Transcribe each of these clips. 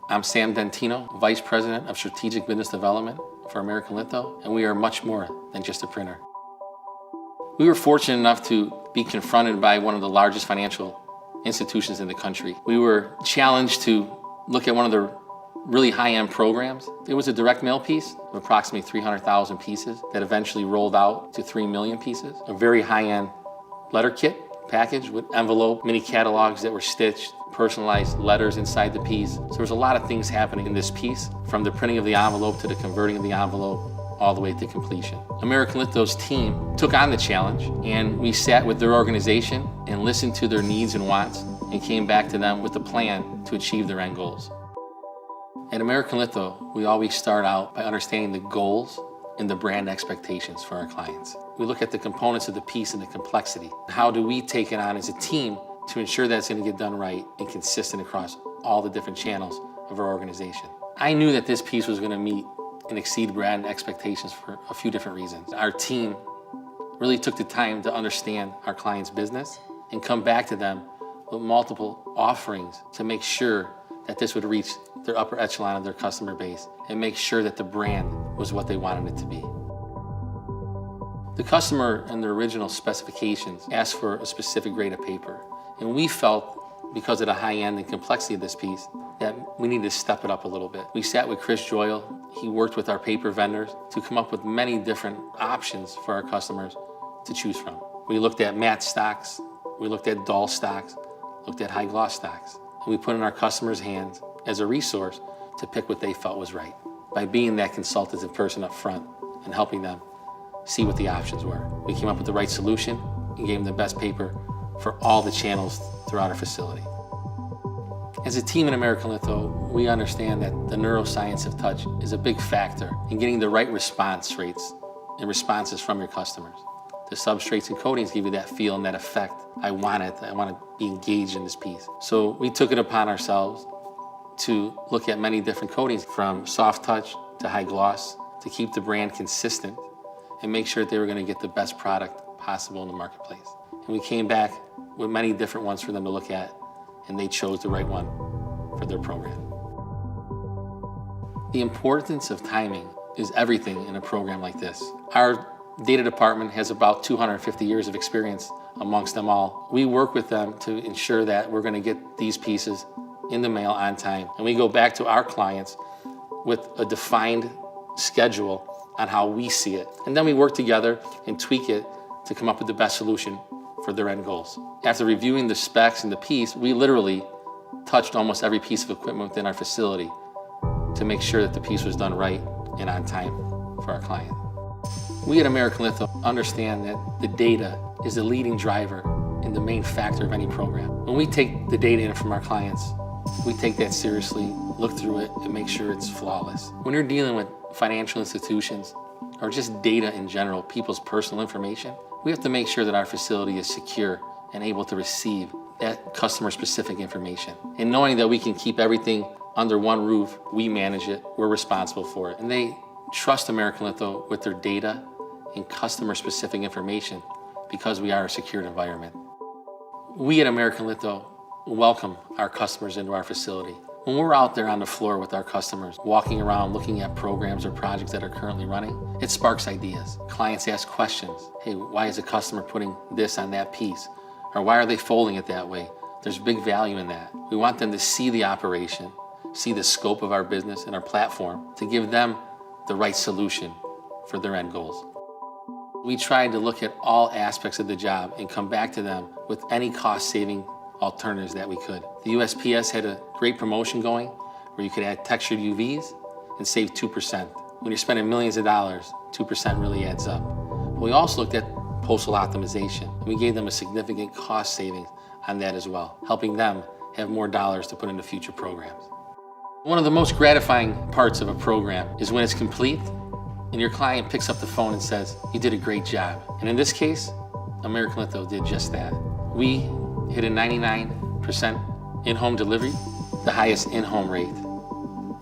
I'm Sam Dentino, Vice President of Strategic Business Development for American Litho, and we are much more than just a printer. We were fortunate enough to be confronted by one of the largest financial institutions in the country. We were challenged to look at one of the really high-end programs. It was a direct mail piece of approximately 300,000 pieces that eventually rolled out to 3 million pieces. A very high-end letter kit package with envelope, mini catalogs that were stitched, personalized letters inside the piece. So there was a lot of things happening in this piece, from the printing of the envelope to the converting of the envelope, all the way to completion. American Litho's team took on the challenge, and we sat with their organization and listened to their needs and wants and came back to them with a plan to achieve their end goals. At American Litho, we always start out by understanding the goals and the brand expectations for our clients. We look at the components of the piece and the complexity. How do we take it on as a team to ensure that it's going to get done right and consistent across all the different channels of our organization? I knew that this piece was going to meet and exceed brand expectations for a few different reasons. Our team really took the time to understand our clients' business and come back to them with multiple offerings to make sure that this would reach their upper echelon of their customer base and make sure that the brand was what they wanted it to be. The customer in their original specifications asked for a specific grade of paper, and we felt, because of the high end and complexity of this piece, that we needed to step it up a little bit. We sat with Chris Joyle. He worked with our paper vendors to come up with many different options for our customers to choose from. We looked at matte stocks, we looked at dull stocks, looked at high gloss stocks, and we put in our customers' hands as a resource to pick what they felt was right by being that consultative person up front and helping them see what the options were. We came up with the right solution and gave them the best paper for all the channels throughout our facility. As a team in American Litho, we understand that the neuroscience of touch is a big factor in getting the right response rates and responses from your customers. The substrates and coatings give you that feel and that effect. I want to be engaged in this piece. So we took it upon ourselves to look at many different coatings, from soft touch to high gloss, to keep the brand consistent and make sure that they were going to get the best product possible in the marketplace. And we came back with many different ones for them to look at, and they chose the right one for their program. The importance of timing is everything in a program like this. Our data department has about 250 years of experience amongst them all. We work with them to ensure that we're going to get these pieces in the mail on time. And we go back to our clients with a defined schedule on how we see it. And then we work together and tweak it to come up with the best solution for their end goals. After reviewing the specs and the piece, we literally touched almost every piece of equipment within our facility to make sure that the piece was done right and on time for our client. We at American Litho understand that the data is the leading driver and the main factor of any program. When we take the data in from our clients, we take that seriously, look through it, and make sure it's flawless. When you're dealing with financial institutions or just data in general, people's personal information, we have to make sure that our facility is secure and able to receive that customer-specific information. And knowing that we can keep everything under one roof, we manage it, we're responsible for it. And they trust American Litho with their data and customer-specific information because we are a secured environment. We at American Litho welcome our customers into our facility. When we're out there on the floor with our customers, walking around looking at programs or projects that are currently running, it sparks ideas. Clients ask questions. Hey, why is a customer putting this on that piece? Or why are they folding it that way? There's big value in that. We want them to see the operation, see the scope of our business and our platform to give them the right solution for their end goals. We tried to look at all aspects of the job and come back to them with any cost-saving alternatives that we could. The USPS had a great promotion going where you could add textured UVs and save 2%. When you're spending millions of dollars, 2% really adds up. But we also looked at postal optimization, and we gave them a significant cost savings on that as well, helping them have more dollars to put into future programs. One of the most gratifying parts of a program is when it's complete and your client picks up the phone and says, "You did a great job." And in this case, American Litho did just that. We hit a 99% in-home delivery, the highest in-home rate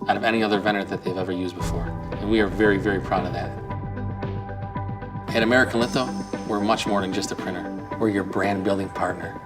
out of any other vendor that they've ever used before. And we are very, very proud of that. At American Litho, we're much more than just a printer. We're your brand building partner.